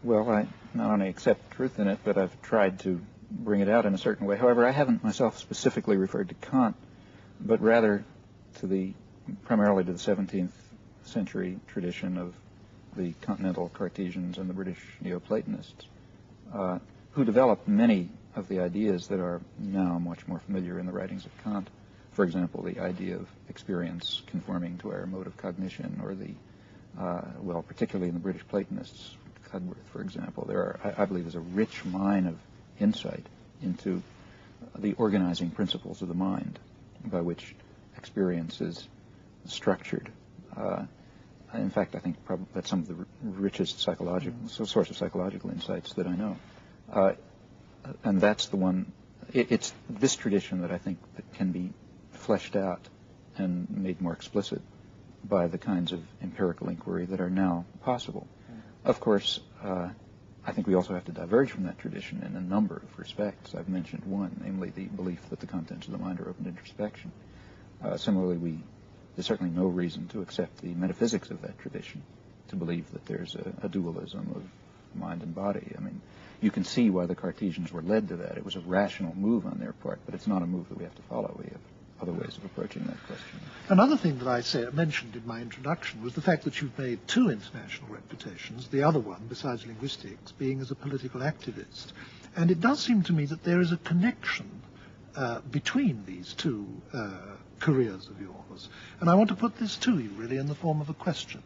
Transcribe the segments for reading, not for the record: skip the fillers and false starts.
Well, I not only accept truth in it, but I've tried to bring it out in a certain way. However, I haven't myself specifically referred to Kant, but rather to primarily to the 17th century tradition of the continental Cartesians and the British Neoplatonists, who developed many of the ideas that are now much more familiar in the writings of Kant. For example, the idea of experience conforming to our mode of cognition, or well, particularly in the British Platonists, Cudworth, for example, I believe, is a rich mine of insight into the organizing principles of the mind by which experience is structured. In fact, I think that's some of the richest source of psychological insights that I know. And that's the one, it's this tradition that I think that can be fleshed out and made more explicit by the kinds of empirical inquiry that are now possible. Of course, I think we also have to diverge from that tradition in a number of respects. I've mentioned one, namely the belief that the contents of the mind are open to introspection. Similarly, there's certainly no reason to accept the metaphysics of that tradition, to believe that there's a dualism of mind and body. I mean, you can see why the Cartesians were led to that. It was a rational move on their part, but it's not a move that we have to follow. We have other ways of approaching that question. Another thing that I mentioned in my introduction was the fact that you've made two international reputations, the other one, besides linguistics, being as a political activist. And it does seem to me that there is a connection between these two careers of yours. And I want to put this to you, really, in the form of a question.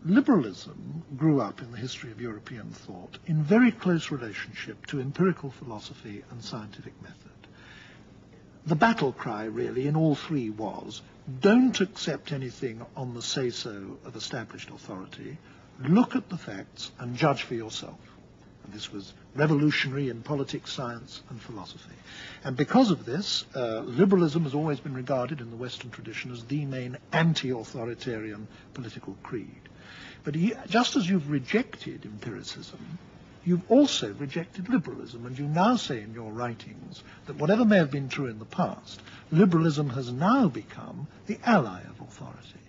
Liberalism grew up in the history of European thought in very close relationship to empirical philosophy and scientific method. The battle cry, really, in all three was, don't accept anything on the say-so of established authority, look at the facts and judge for yourself. And this was revolutionary in politics, science, and philosophy. And because of this, liberalism has always been regarded in the Western tradition as the main anti-authoritarian political creed. But just as you've rejected empiricism, you've also rejected liberalism, and you now say in your writings that whatever may have been true in the past, liberalism has now become the ally of authority.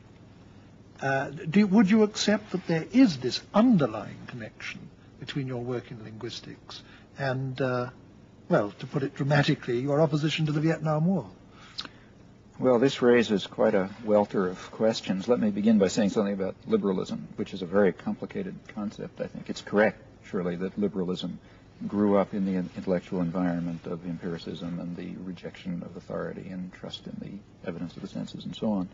Would you accept that there is this underlying connection between your work in linguistics and, well, to put it dramatically, your opposition to the Vietnam War? Well, this raises quite a welter of questions. Let me begin by saying something about liberalism, which is a very complicated concept, I think. It's correct, surely, that liberalism grew up in the intellectual environment of empiricism and the rejection of authority and trust in the evidence of the senses and so on.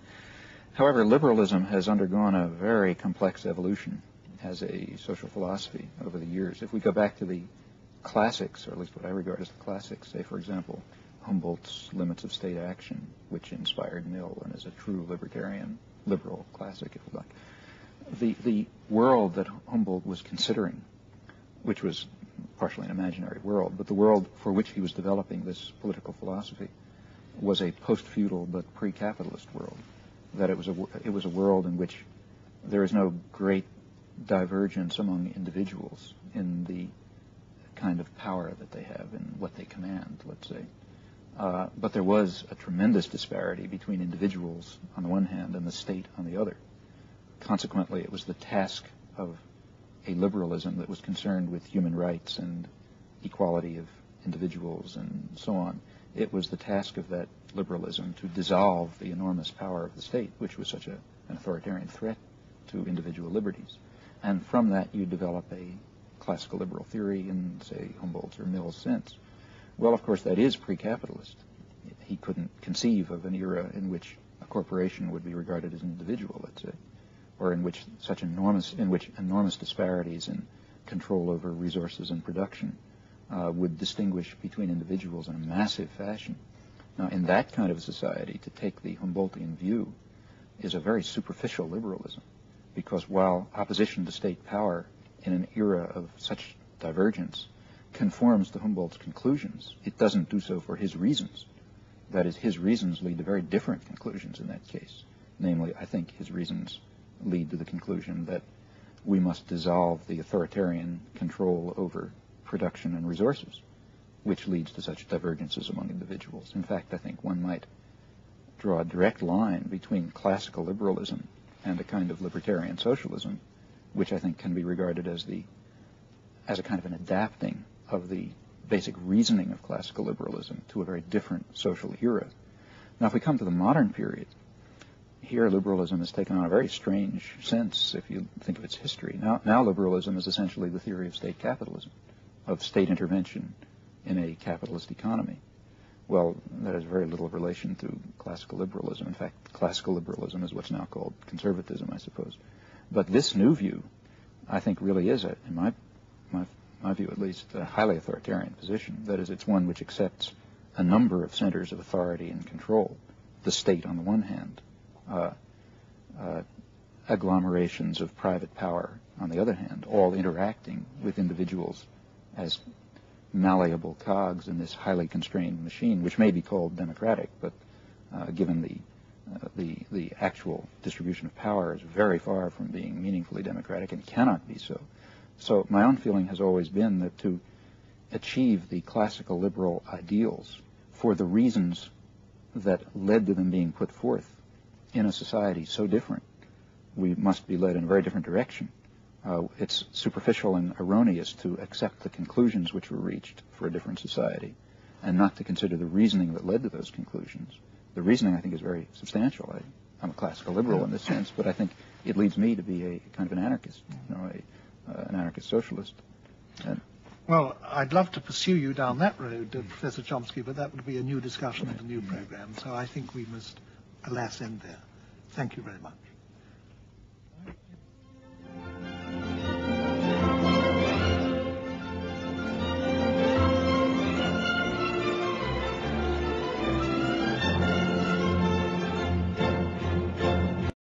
However, liberalism has undergone a very complex evolution as a social philosophy over the years. If we go back to the classics, or at least what I regard as the classics, say, for example, Humboldt's Limits of State Action, which inspired Mill and is a true libertarian, liberal classic, if you like. The world that Humboldt was considering, which was partially an imaginary world, but the world for which he was developing this political philosophy was a post-feudal but pre-capitalist world. That it was a world in which there is no great divergence among individuals in the kind of power that they have and what they command, let's say. But there was a tremendous disparity between individuals on the one hand and the state on the other. Consequently, it was the task of a liberalism that was concerned with human rights and equality of individuals and so on. It was the task of that liberalism to dissolve the enormous power of the state, which was such an authoritarian threat to individual liberties. And from that, you develop a classical liberal theory in, say, Humboldt's or Mill's sense. Well, of course, that is pre-capitalist. He couldn't conceive of an era in which a corporation would be regarded as an individual, let's say, or in which enormous disparities in control over resources and production would distinguish between individuals in a massive fashion. Now, in that kind of a society, to take the Humboldtian view is a very superficial liberalism, because while opposition to state power in an era of such divergence conforms to Humboldt's conclusions, it doesn't do so for his reasons. That is, his reasons lead to very different conclusions in that case. Namely, I think his reasons lead to the conclusion that we must dissolve the authoritarian control over production and resources, which leads to such divergences among individuals. In fact, I think one might draw a direct line between classical liberalism and a kind of libertarian socialism which I think can be regarded as a kind of an adapting of the basic reasoning of classical liberalism to a very different social era. Now, if we come to the modern period, here liberalism has taken on a very strange sense if you think of its history. Now liberalism is essentially the theory of state capitalism, of state intervention in a capitalist economy. Well, that has very little relation to classical liberalism. In fact, classical liberalism is what's now called conservatism, I suppose. But this new view, I think, really is, in my view at least, a highly authoritarian position. That is, it's one which accepts a number of centers of authority and control, the state on the one hand, agglomerations of private power on the other hand, all interacting with individuals as malleable cogs in this highly constrained machine, which may be called democratic, but given the actual distribution of power is very far from being meaningfully democratic and cannot be so. So my own feeling has always been that to achieve the classical liberal ideals for the reasons that led to them being put forth in a society so different, we must be led in a very different direction. It's superficial and erroneous to accept the conclusions which were reached for a different society and not to consider the reasoning that led to those conclusions. The reasoning, I think, is very substantial. I'm a classical liberal in this sense, but I think it leads me to be a kind of an anarchist, an anarchist socialist. Well, I'd love to pursue you down that road, Professor Chomsky, but that would be a new discussion and a new program, so I think we must, alas, end there. Thank you very much.